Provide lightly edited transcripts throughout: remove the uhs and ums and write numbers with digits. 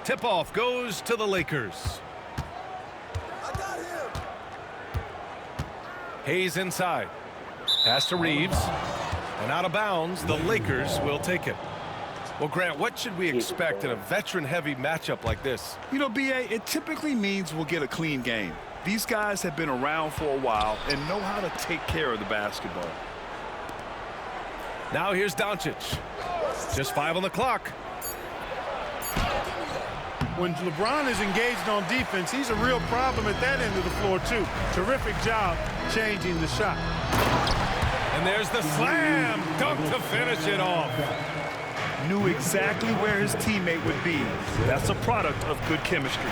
Tip-off goes to the Lakers. Hayes inside. Pass to Reeves. And out of bounds, the Lakers will take it. Well, Grant, what should we expect in a veteran-heavy matchup like this? You know, B.A., it typically means we'll get a clean game. These guys have been around for a while and know how to take care of the basketball. Now here's Doncic. Just 5 on the clock. When LeBron is engaged on defense, he's a real problem at that end of the floor, too. Terrific job changing the shot. And there's the slam dunk to finish it off. Knew exactly where his teammate would be. That's a product of good chemistry.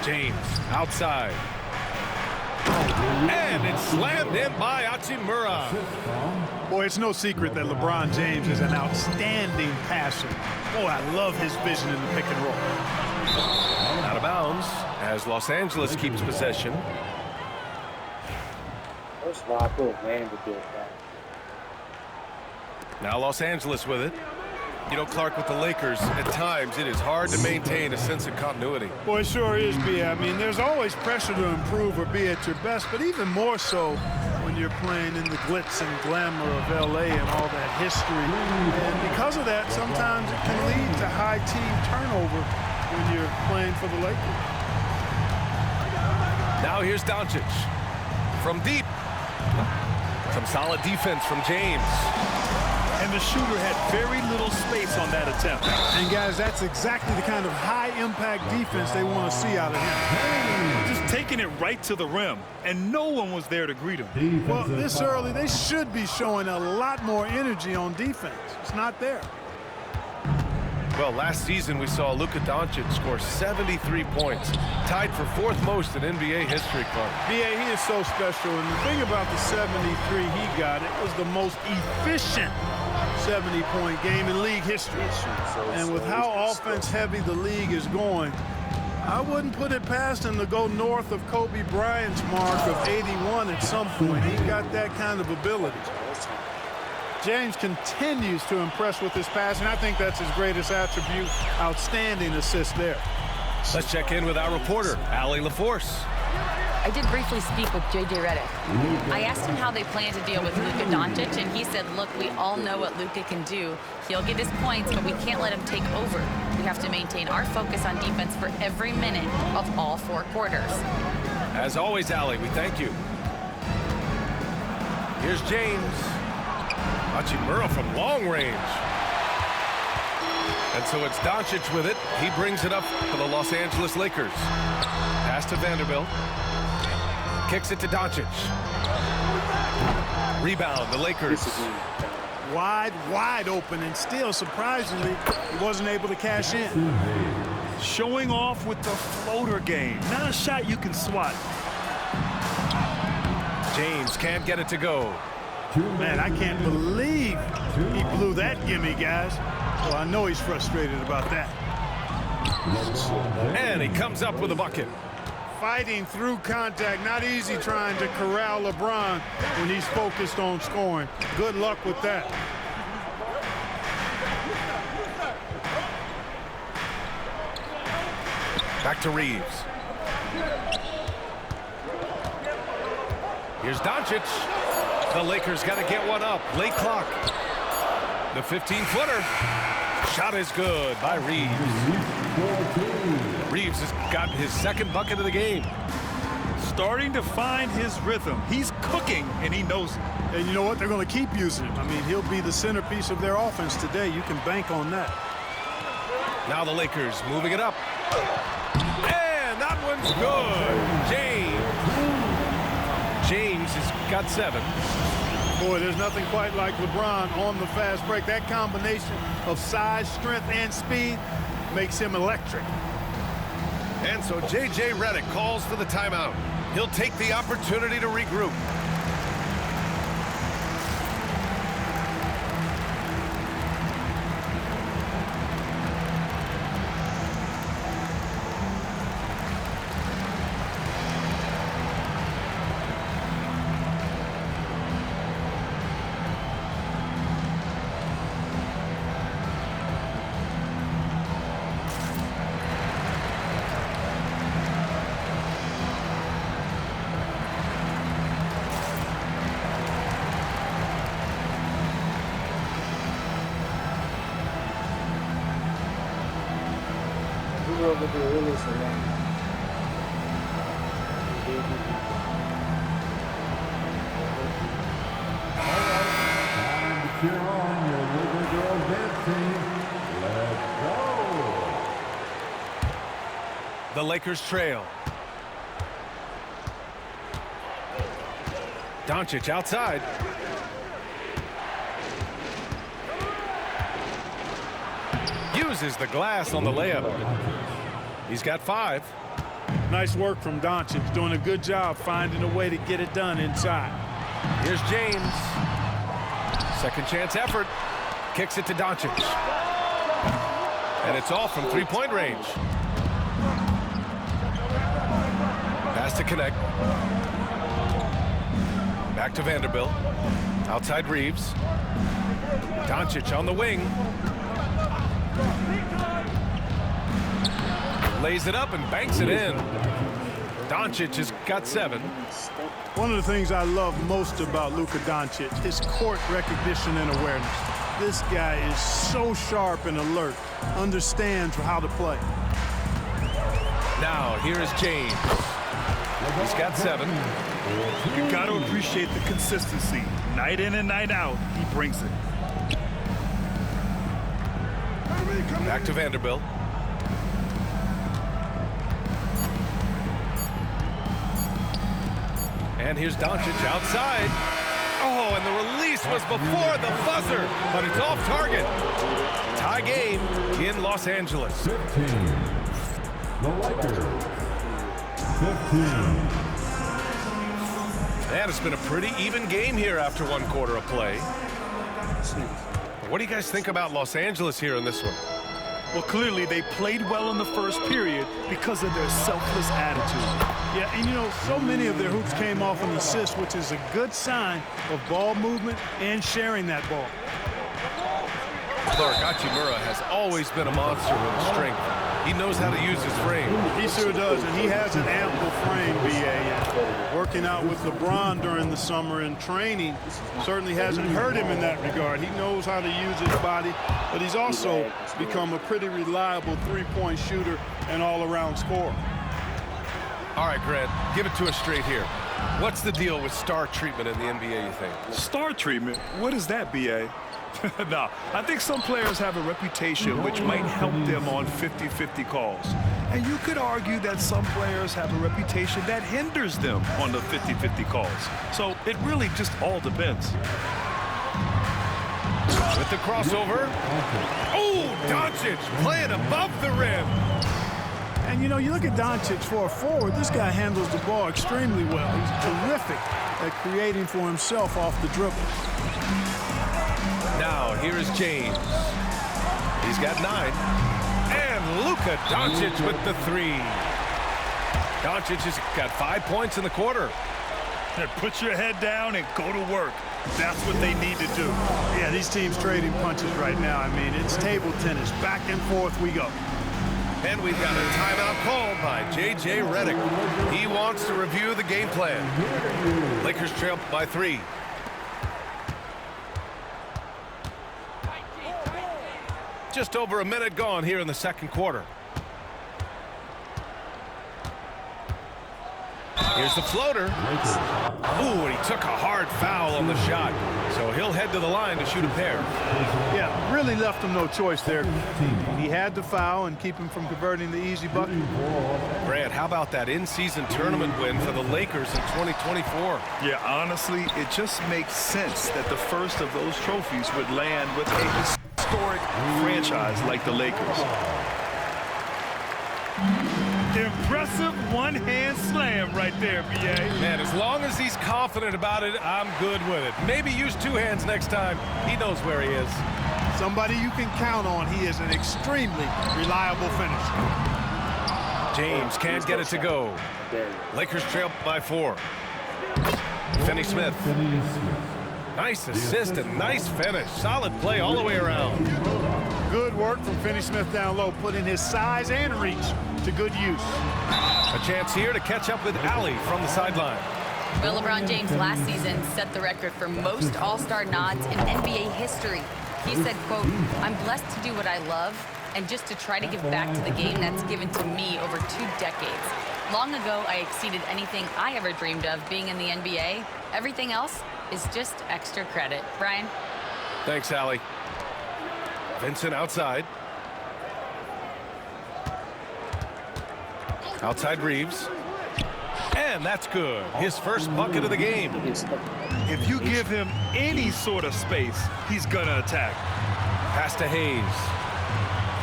James outside. And it's slammed in by Hachimura. Boy, it's no secret that LeBron James is an outstanding passer. Boy, I love his vision in the pick and roll. Out of bounds as Los Angeles keeps possession. Now Los Angeles with it. You know, Clark, with the Lakers, at times it is hard to maintain a sense of continuity. Boy, it sure is, B. I mean, there's always pressure to improve or be at your best, but even more so when you're playing in the glitz and glamour of L.A. and all that history. And because of that, sometimes it can lead to high team turnover when you're playing for the Lakers. Now here's Doncic. From deep. Some solid defense from James. And the shooter had very little space on that attempt. And, guys, that's exactly the kind of high-impact defense they want to see out of him. Just taking it right to the rim, and no one was there to greet him. Well, this early, they should be showing a lot more energy on defense. It's not there. Well, last season we saw Luka Doncic score 73 points, tied for 4th most in NBA history, Clark. B.A., he is so special, and the thing about the 73 he got, it was the most efficient 70-point game in league history. And with how offense-heavy the league is going, I wouldn't put it past him to go north of Kobe Bryant's mark of 81 at some point. He got that kind of ability. James continues to impress with his passing. I think that's his greatest attribute. Outstanding assist there. Let's check in with our reporter, Allie LaForce. I did briefly speak with J.J. Redick. I asked him how they plan to deal with Luka Doncic, and he said, look, we all know what Luka can do. He'll get his points, but we can't let him take over. We have to maintain our focus on defense for every minute of all 4 quarters. As always, Allie, we thank you. Here's James. Hachimura from long range. And so it's Doncic with it. He brings it up for the Los Angeles Lakers. Pass to Vanderbilt. Kicks it to Doncic. Rebound, the Lakers. Wide open, and still, surprisingly, he wasn't able to cash in. Showing off with the floater game. Not a shot you can swat. James can't get it to go. Man, I can't believe he blew that gimme, guys. Well, I know he's frustrated about that. And he comes up with a bucket. Fighting through contact, not easy trying to corral LeBron when he's focused on scoring. Good luck with that. Back to Reeves. Here's Doncic. The Lakers got to get one up. Late clock. The 15-footer. Shot is good by Reeves. Reeves has got his 2nd bucket of the game. Starting to find his rhythm. He's cooking, and he knows it. And you know what? They're going to keep using him. I mean, he'll be the centerpiece of their offense today. You can bank on that. Now the Lakers moving it up. And that one's good. James has got 7. Boy, there's nothing quite like LeBron on the fast break. That combination of size, strength, and speed makes him electric. And so J.J. Redick calls for the timeout. He'll take the opportunity to regroup. Cheer on your little girl dancing. Let's go. The Lakers trail. Doncic outside. Uses the glass on the layup. He's got 5. Nice work from Doncic, doing a good job finding a way to get it done inside. Here's James. Second chance effort. Kicks it to Doncic. And it's all from three-point range. Pass to connect. Back to Vanderbilt. Outside Reeves. Doncic on the wing. Lays it up and banks it in. Doncic has got 7. One of the things I love most about Luka Doncic, his court recognition and awareness. This guy is so sharp and alert, understands how to play. Now, here is James. He's got 7. You got to appreciate the consistency. Night in and night out, he brings it. Back to Vanderbilt. And here's Doncic outside. Oh, and the release was before the buzzer, but it's off target. Tie game in Los Angeles. 15. The Lakers. 15. And it's been a pretty even game here after one quarter of play. What do you guys think about Los Angeles here in this one? Well, clearly they played well in the first period because of their selfless attitude. Yeah, and you know, so many of their hoops came off an assist, which is a good sign of ball movement and sharing that ball. Clark Hachimura has always been a monster with strength. He knows how to use his frame. He sure does, and he has an ample frame, B.A. And working out with LeBron during the summer and training certainly hasn't hurt him in that regard. He knows how to use his body, but he's also become a pretty reliable three-point shooter and all-around scorer. All right, Grant, give it to us straight here. What's the deal with star treatment in the NBA, you think? Star treatment? What is that, B.A.? No, I think some players have a reputation which might help them on 50-50 calls. And you could argue that some players have a reputation that hinders them on the 50-50 calls. So it really just all depends. With the crossover. Oh, Doncic playing above the rim. And, you know, you look at Doncic for a forward, this guy handles the ball extremely well. He's terrific at creating for himself off the dribble. Now, here is James. He's got 9. And Luka Doncic with the 3. Doncic has got 5 points in the quarter. Then put your head down and go to work. That's what they need to do. Yeah, these teams trading punches right now. I mean, it's table tennis. Back and forth we go. And we've got a timeout called by J.J. Redick. He wants to review the game plan. Lakers trail by 3. Just over a minute gone here in the second quarter. Here's the floater. Ooh, and he took a hard foul on the shot. So he'll head to the line to shoot a pair. Yeah, really left him no choice there. He had to foul and keep him from converting the easy bucket. Grant, how about that in-season tournament win for the Lakers in 2024? Yeah, honestly, it just makes sense that the first of those trophies would land with a historic franchise like the Lakers. Impressive one-hand slam right there, B.A. Man, as long as he's confident about it, I'm good with it. Maybe use 2 hands next time. He knows where he is. Somebody you can count on. He is an extremely reliable finisher. James can't get it to go. Lakers trail by 4. Finney-Smith. Nice assist and nice finish. Solid play all the way around. Good work from Finney-Smith down low, putting his size and reach to good use. A chance here to catch up with Ali from the sideline. Well, LeBron James last season set the record for most All-Star nods in NBA history. He said, quote, "I'm blessed to do what I love, and just to try to give back to the game that's given to me over 2 decades. Long ago, I exceeded anything I ever dreamed of being in the NBA. Everything else is just extra credit. Brian? Thanks, Allie. Vincent outside. Outside Reeves. And that's good. His first bucket of the game. If you give him any sort of space, he's gonna attack. Pass to Hayes.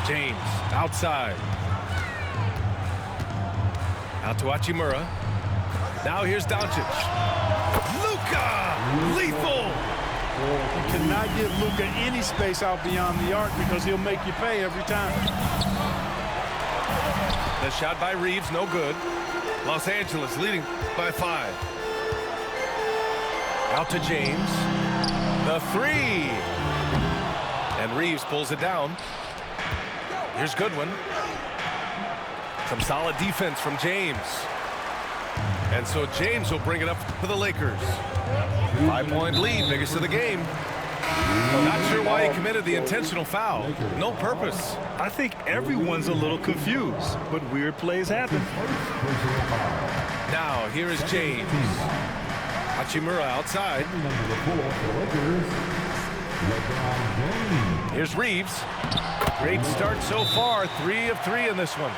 James outside. Out to Hachimura. Now here's Doncic. Luka! Lethal! You cannot give Luka any space out beyond the arc because he'll make you pay every time. The shot by Reeves, no good. Los Angeles leading by 5. Out to James. The 3. And Reeves pulls it down. Here's Goodwin. Some solid defense from James. And so James will bring it up for the Lakers. 5-point lead, biggest of the game. Not sure why he committed the intentional foul. No purpose. I think everyone's a little confused, but weird plays happen. Now here is James. Hachimura outside. Here's Reeves. Great start so far. 3 of 3 in this one.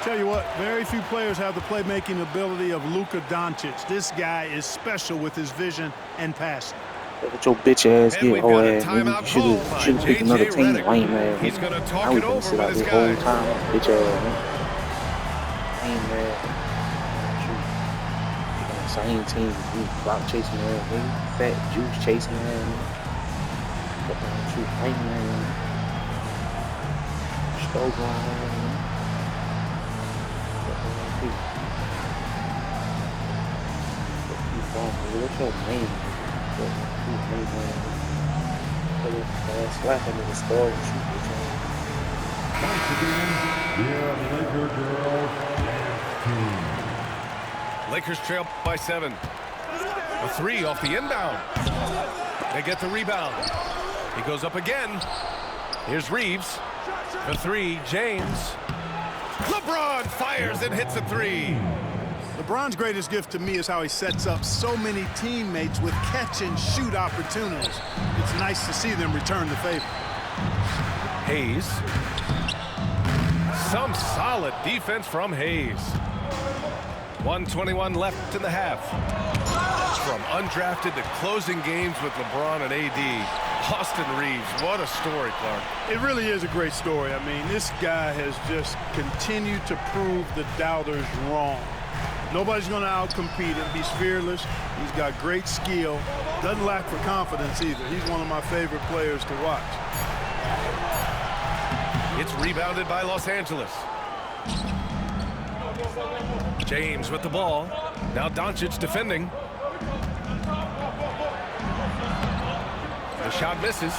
Tell you what, very few players have the playmaking ability of Luka Doncic. This guy is special with his vision and passing. What your bitch ass And get, we've hoe got a ass. timeout Nigga. You call should've by picked another J.J. team, Redick. lame ass. He's gonna talk I it was gonna over sit with out his this whole guy. time, bitch ass. Lame ass. Shoot. Same team, you block chasing ass, nigga. Fat juice chasing ass. Shoot, lame ass. Stroke line. What's your name? Slap him in the skull and shoot his Lakers trail by 7. A 3 off the inbound. They get the rebound. He goes up again. Here's Reeves. The 3, James. LeBron fires and hits a 3. LeBron's greatest gift to me is how he sets up so many teammates with catch-and-shoot opportunities. It's nice to see them return the favor. Hayes. Some solid defense from Hayes. 1:21 left in the half. From undrafted to closing games with LeBron and AD. Austin Reeves, what a story, Clark. It really is a great story. I mean, this guy has just continued to prove the doubters wrong. Nobody's going to outcompete him. He's fearless. He's got great skill. Doesn't lack for confidence either. He's one of my favorite players to watch. It's rebounded by Los Angeles. James with the ball. Now Doncic defending. The shot misses.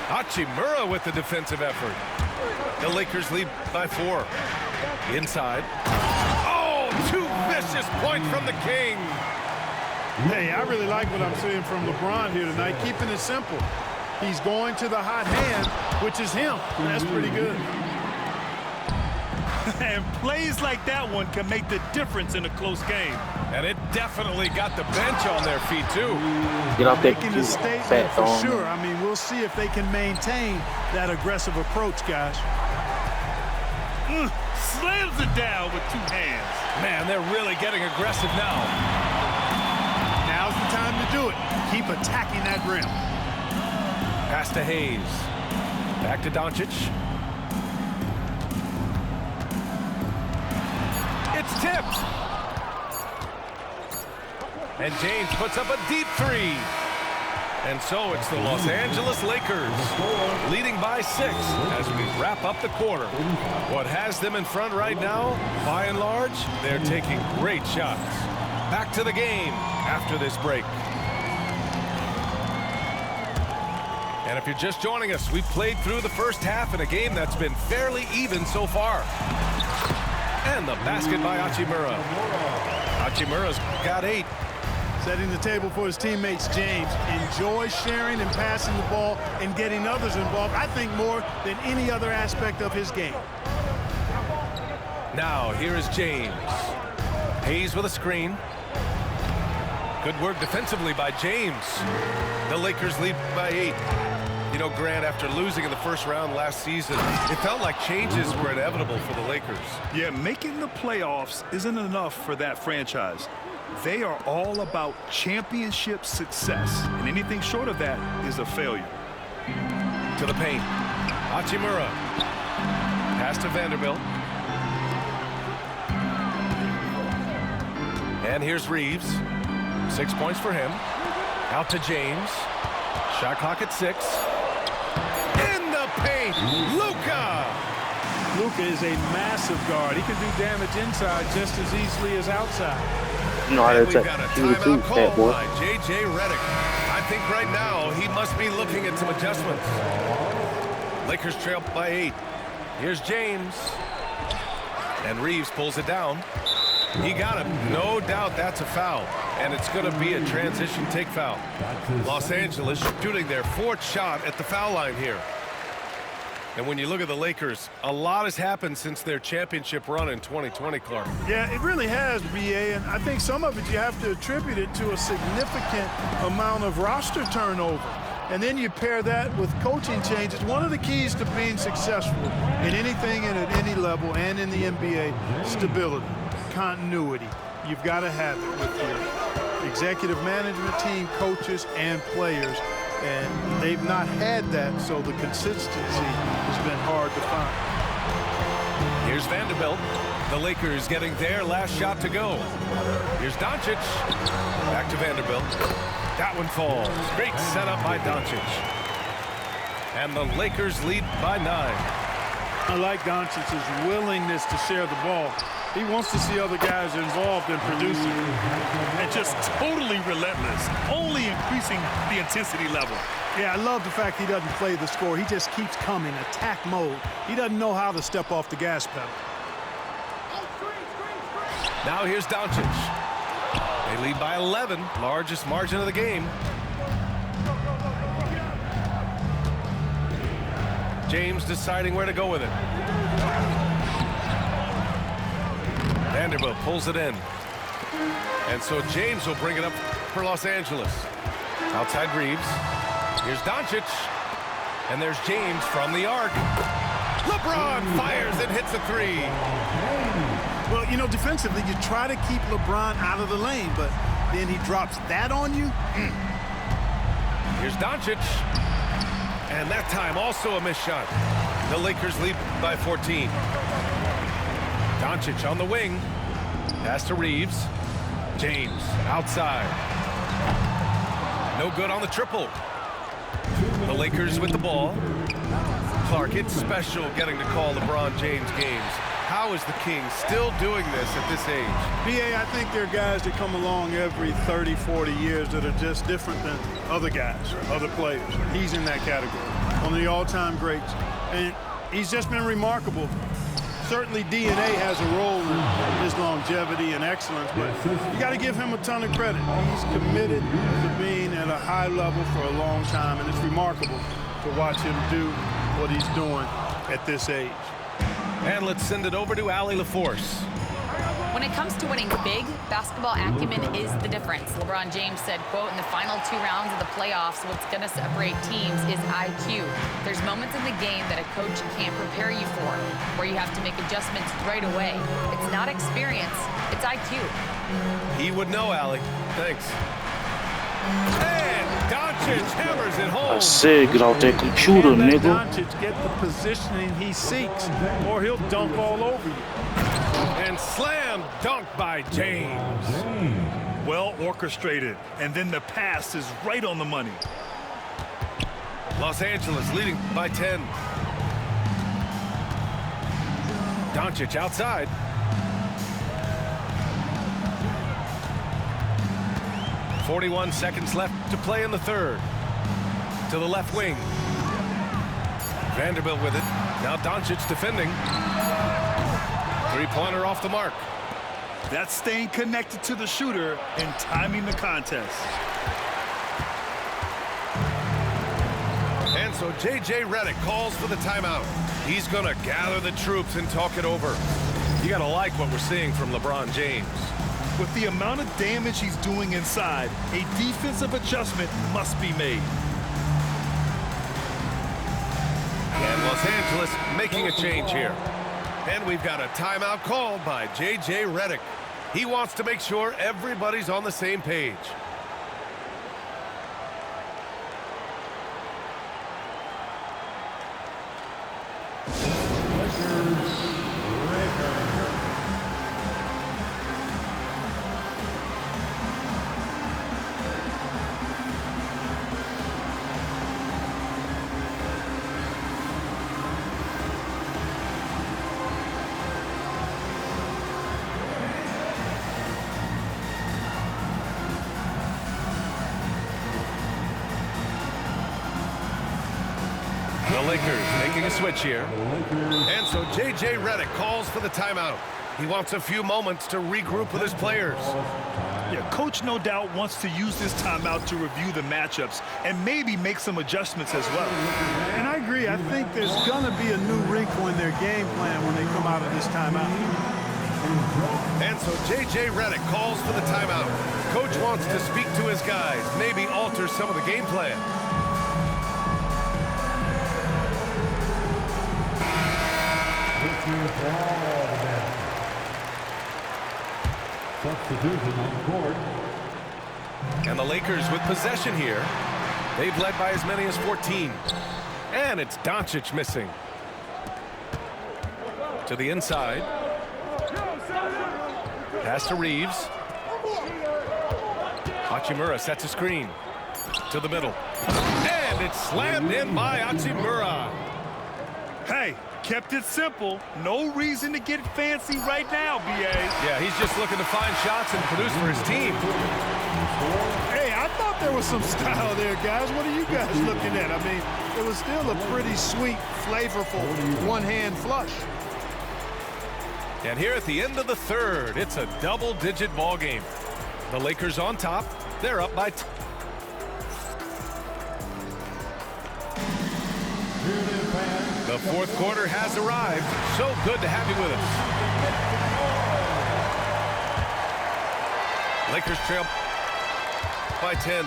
Hachimura with the defensive effort. The Lakers lead by 4. Inside. Oh, 2 vicious points from the King. Hey, I really like what I'm seeing from LeBron here tonight, keeping it simple. He's going to the hot hand, which is him. That's pretty good. And plays like that one can make the difference in a close game. And it definitely got the bench on their feet, too. Get off that Making a statement fat for thong. sure. I mean, we'll see if they can maintain that aggressive approach, guys. Slams it down with 2 hands. Man, they're really getting aggressive now. Now's the time to do it. Keep attacking that rim. Pass to Hayes. Back to Doncic. It's tipped. And James puts up a deep 3. And so it's the Los Angeles Lakers leading by 6 as we wrap up the quarter. What has them in front right now, by and large, they're taking great shots. Back to the game after this break. And if you're just joining us, we played through the first half in a game that's been fairly even so far. And the basket by Hachimura. Hachimura's got 8. Setting the table for his teammates, James enjoys sharing and passing the ball and getting others involved, I think, more than any other aspect of his game. Now, here is James. Hayes with a screen. Good work defensively by James. The Lakers lead by 8. You know, Grant, after losing in the first round last season, it felt like changes were inevitable for the Lakers. Yeah, making the playoffs isn't enough for that franchise. They are all about championship success, and anything short of that is a failure. To the paint. Hachimura. Pass to Vanderbilt. And here's Reeves. 6 points for him. Out to James. Shot clock at 6. In the paint, Luka! Luka is a massive guard. He can do damage inside just as easily as outside. You know how to We've got a timeout fat call boy. by J.J. Redick. I think right now he must be looking at some adjustments. Lakers trail by 8. Here's James. And Reeves pulls it down. He got him. No doubt that's a foul. And it's going to be a transition take foul. Los Angeles shooting their 4th shot at the foul line here. And when you look at the Lakers, a lot has happened since their championship run in 2020, Clark. Yeah, it really has, BA, and I think some of it you have to attribute it to a significant amount of roster turnover. And then you pair that with coaching changes. One of the keys to being successful in anything and at any level and in the NBA, stability, continuity. You've got to have it with your executive management team, coaches, and players. And they've not had that, so the consistency has been hard to find. Here's Vanderbilt. The Lakers getting their last shot to go. Here's Doncic. Back to Vanderbilt. That one falls. Great setup by Doncic. And the Lakers lead by 9. I like Doncic's willingness to share the ball. He wants to see other guys involved in producing. And just totally relentless, only increasing the intensity level. Yeah, I love the fact he doesn't play the score. He just keeps coming, attack mode. He doesn't know how to step off the gas pedal. Now here's Doncic. They lead by 11, largest margin of the game. James deciding where to go with it. Vanderbilt pulls it in. And so James will bring it up for Los Angeles. Outside Reeves. Here's Doncic. And there's James from the arc. LeBron fires and hits a 3. Well, you know, defensively, you try to keep LeBron out of the lane, but then he drops that on you. Here's Doncic. And that time also a missed shot. The Lakers lead by 14. Doncic on the wing. Pass to Reeves. James outside. No good on the triple. The Lakers with the ball. Clark, it's special getting to call LeBron James games. How is the King still doing this at this age? BA, I think there are guys that come along every 30, 40 years that are just different than other guys, other players. He's in that category, one of the all-time greats. And he's just been remarkable. Certainly DNA has a role in his longevity and excellence, but you got to give him a ton of credit. He's committed to being at a high level for a long time, and it's remarkable to watch him do what he's doing at this age. And let's send it over to Allie LaForce. When it comes to winning big, basketball acumen is the difference. LeBron James said, quote, in the final 2 rounds of the playoffs, what's going to separate teams is IQ. There's moments in the game that a coach can't prepare you for, where you have to make adjustments right away. It's not experience, it's IQ. He would know, Allie. Thanks. And Doncic hammers it home. I said, get off that computer, And let nigga. Doncic get the positioning he seeks, or he'll dunk all over you. And slam dunk by James. Well orchestrated, and then the pass is right on the money. Los Angeles leading by 10. Doncic outside. .41 seconds left to play in the third. To the left wing. Vanderbilt with it. Now Doncic defending. Three-pointer off the mark. That's staying connected to the shooter and timing the contest. And so J.J. Redick calls for the timeout. He's going to gather the troops and talk it over. You got to like what we're seeing from LeBron James. With the amount of damage he's doing inside, a defensive adjustment must be made. And Los Angeles making a change here. And we've got a timeout called by J.J. Redick. He wants to make sure everybody's on the same page. The Lakers making a switch here. And so J.J. Redick calls for the timeout. He wants a few moments to regroup with his players. Yeah, coach no doubt wants to use this timeout to review the matchups and maybe make some adjustments as well. And I agree. I think there's going to be a new wrinkle in their game plan when they come out of this timeout. And so J.J. Redick calls for the timeout. Coach wants to speak to his guys, maybe alter some of the game plan. Substitution on the court. And the Lakers with possession here. They've led by as many as 14. And it's Doncic missing. To the inside. Pass to Reeves. Hachimura sets a screen. To the middle. And it's slammed in by Hachimura. Hey, kept it simple. No reason to get fancy right now, B.A. Yeah, he's just looking to find shots and produce for his team. Hey, I thought there was some style there, guys. What are you guys looking at? I mean, it was still a pretty sweet, flavorful one-hand flush. And here at the end of the third, it's a double-digit ball game. The Lakers on top. They're up by 10. The fourth quarter has arrived. So good to have you with us. Lakers trail by 10.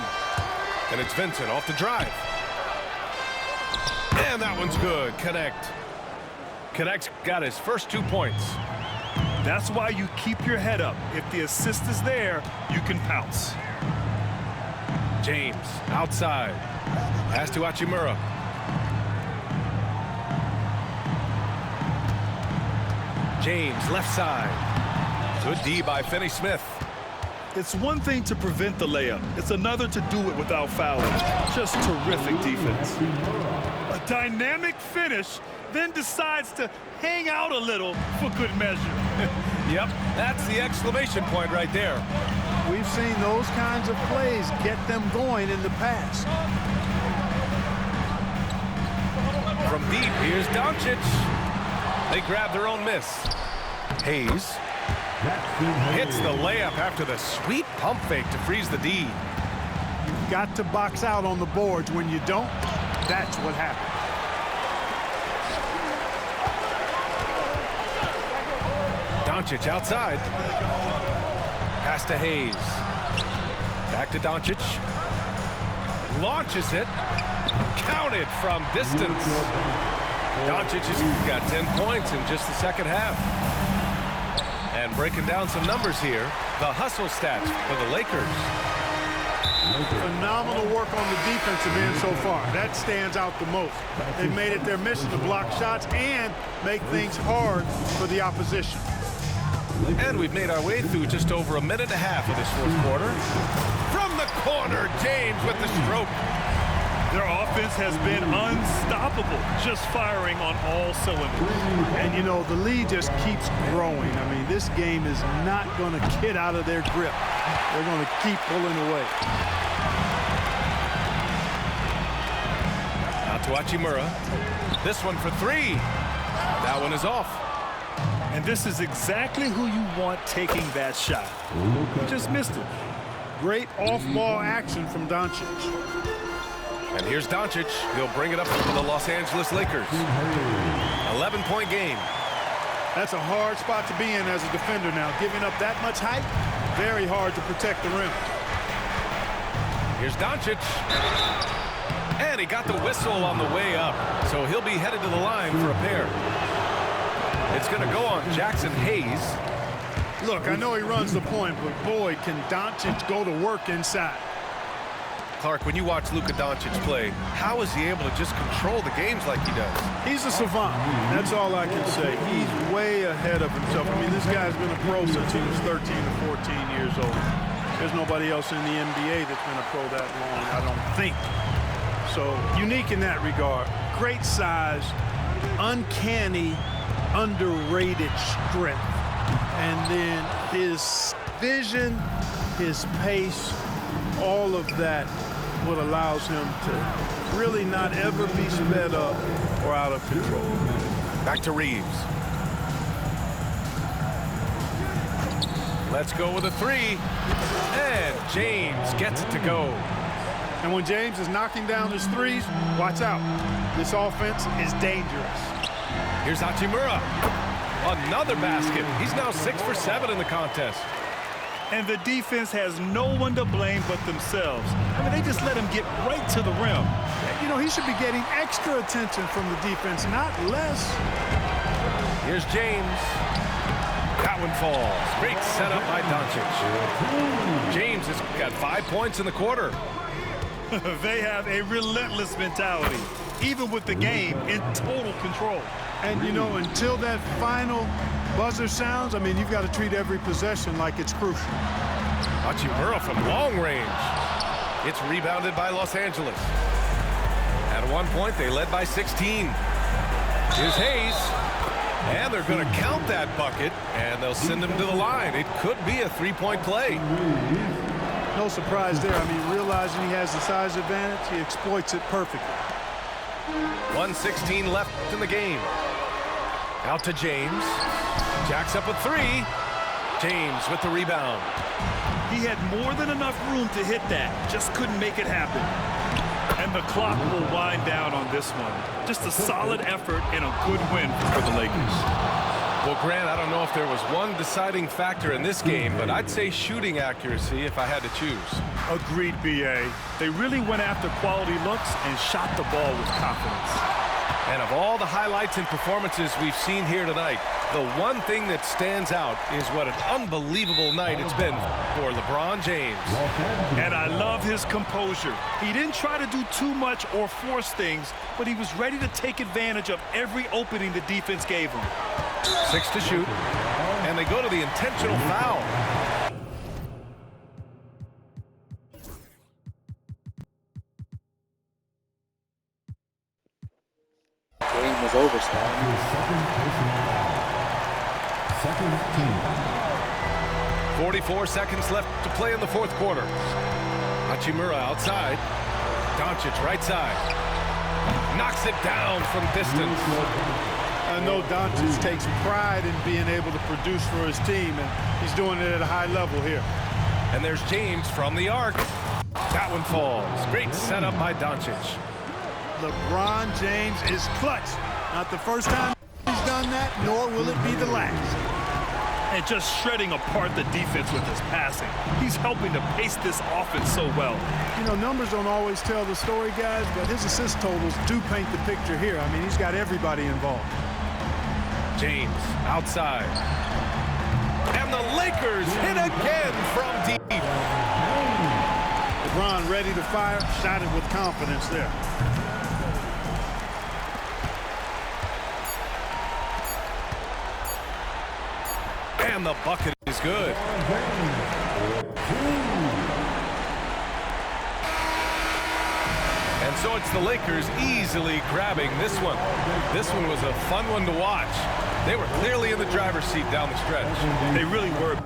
And it's Vincent off the drive. And that one's good. Connect's got his first 2 points. That's why you keep your head up. If the assist is there, you can pounce. James outside. Pass to Hachimura. James left side. Good D by Finney-Smith. It's one thing to prevent the layup. It's another to do it without fouling. Just terrific defense. A dynamic finish, then decides to hang out a little for good measure. Yep, that's the exclamation point right there. We've seen those kinds of plays get them going in the past. From deep, here's Doncic. They grab their own miss. Hayes hits the layup after the sweet pump fake to freeze the D. You've got to box out on the boards. When you don't, that's what happens. Doncic outside. Pass to Hayes. Back to Doncic. Launches it. Counted from distance. Doncic has got 10 points in just the second half. And breaking down some numbers here, the hustle stats for the Lakers. Phenomenal work on the defensive end so far. That stands out the most. They made it their mission to block shots and make things hard for the opposition. And we've made our way through just over a minute and a half of this fourth quarter. From the corner, James with the stroke. Their offense has been unstoppable, just firing on all cylinders. And, you know, the lead just keeps growing. I mean, this game is not going to get out of their grip. They're going to keep pulling away. Out to Hachimura. This one for three. That one is off. And this is exactly who you want taking that shot. He just missed it. Great off-ball action from Doncic. And here's Doncic. He'll bring it up for the Los Angeles Lakers. 11-point game. That's a hard spot to be in as a defender now. Giving up that much height, very hard to protect the rim. Here's Doncic. And he got the whistle on the way up. So he'll be headed to the line for a pair. It's going to go on Jackson Hayes. Look, I know he runs the point, but boy, can Doncic go to work inside. Clark, when you watch Luka Doncic play, how is he able to just control the games like he does? He's a savant. That's all I can say. He's way ahead of himself. I mean, this guy's been a pro since he was 13 or 14 years old. There's nobody else in the NBA that's been a pro that long, I don't think. So, unique in that regard. Great size, uncanny, underrated strength. And then his vision, his pace, all of that what allows him to really not ever be sped up or out of control. Back to Reeves. Let's go with a three. And James gets it to go. And when James is knocking down his threes, watch out. This offense is dangerous. Here's Hachimura. Another basket. He's now 6 for 7 in the contest. And the defense has no one to blame but themselves. I mean, they just let him get right to the rim. You know, he should be getting extra attention from the defense, not less. Here's James. That one falls. Great setup by Doncic. James has got 5 points in the quarter. They have a relentless mentality, even with the game in total control. And, you know, until that final buzzer sounds, I mean, you've got to treat every possession like it's crucial. Hachimura from long range. It's rebounded by Los Angeles. At one point, they led by 16. Here's Hayes. And they're going to count that bucket, and they'll send him to the line. It could be a three-point play. No surprise there. I mean, realizing he has the size advantage, he exploits it perfectly. 1:16 left in the game. Out to James. Jacks up a three. James with the rebound. He had more than enough room to hit that. Just couldn't make it happen. And the clock will wind down on this one. Just a solid effort and a good win for the Lakers. Well, Grant, I don't know if there was one deciding factor in this game, but I'd say shooting accuracy if I had to choose. Agreed, B.A. They really went after quality looks and shot the ball with confidence. And of all the highlights and performances we've seen here tonight, the one thing that stands out is what an unbelievable night it's been for LeBron James. And I love his composure. He didn't try to do too much or force things, but he was ready to take advantage of every opening the defense gave him. 6 to shoot, and they go to the intentional foul. Game was over, Sly. Second team. 44 seconds left to play in the fourth quarter. Hachimura outside. Doncic right side. Knocks it down from distance. I know Doncic takes pride in being able to produce for his team, and he's doing it at a high level here. And there's James from the arc. That one falls. Great setup by Doncic. LeBron James is clutch. Not the first time he's done that, nor will it be the last. And just shredding apart the defense with his passing. He's helping to pace this offense so well. You know, numbers don't always tell the story, guys, but his assist totals do paint the picture here. I mean, he's got everybody involved. James outside. And the Lakers hit again from deep. LeBron ready to fire, shot it with confidence there. And the bucket is good. And so it's the Lakers easily grabbing this one. This one was a fun one to watch. They were clearly in the driver's seat down the stretch. They really were.